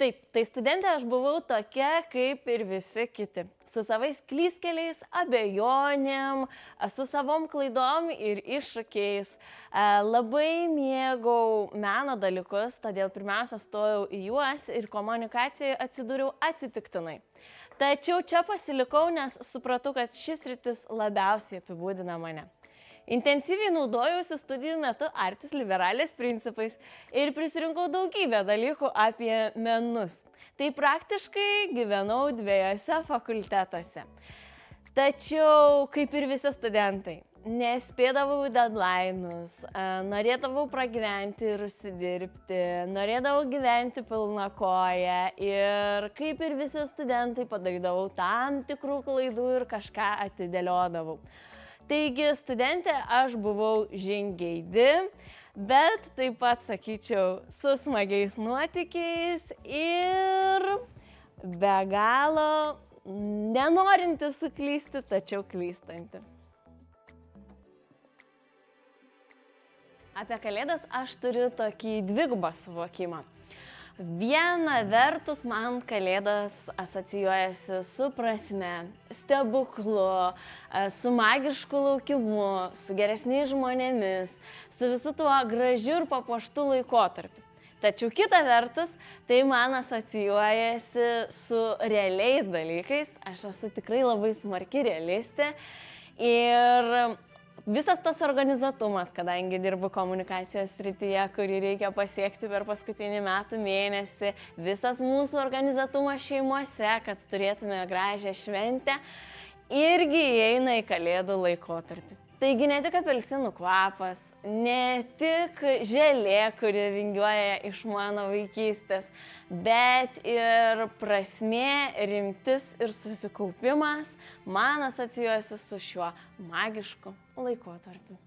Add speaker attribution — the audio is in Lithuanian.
Speaker 1: Taip, tai studentė aš buvau tokia kaip ir visi kiti. Su savais klystkeliais, abejonėm, su savom klaidom ir iššūkiais. Labai mėgau meno dalykus, todėl pirmiausia stojau į juos ir komunikacijoje atsidūriau atsitiktinai. Tačiau čia pasilikau, nes supratau, kad šis sritis labiausiai apibūdina mane. Intensyviai naudojausi studijų metu artis liberalės principais ir prisirinkau daugybę dalykų apie menus. Tai praktiškai gyvenau 2 fakultetuose. Tačiau, kaip ir visi studentai, nespėdavau į deadline'us, norėdavau pragyventi ir užsidirbti, norėdavau gyventi pilna koja ir kaip ir visi studentai padarydavau tam tikrų klaidų ir kažką atidėliodavau. Taigi, studentė aš buvau žingeidi, bet taip pat, sakyčiau, su smagiais nuotykiais ir be galo nenorinti suklysti, tačiau klystanti. Apie kalėdas aš turiu tokį dvigubą suvokimą. Viena vertus man kalėdas asocijuojasi su prasme, stebuklu, su magišku laukimu, su geresniais žmonėmis, su visu tuo gražiu ir papuoštu laikotarpiu. Tačiau kita vertus, tai man asocijuojasi su realiais dalykais. Aš esu tikrai labai smarki realistė ir visas tas organizuotumas, kadangi dirbu komunikacijos srityje, kurį reikia pasiekti per paskutinį metų mėnesį, visas mūsų organizuotumas šeimose, kad turėtume gražią šventę, irgi įeina į kalėdų laikotarpį. Taigi ne tik apelsinų kvapas, ne tik želė, kuri vingiuoja iš mano vaikystės, bet ir prasmė, rimtis ir susikaupimas man asocijuojasi su šiuo magišku laikotarpiu.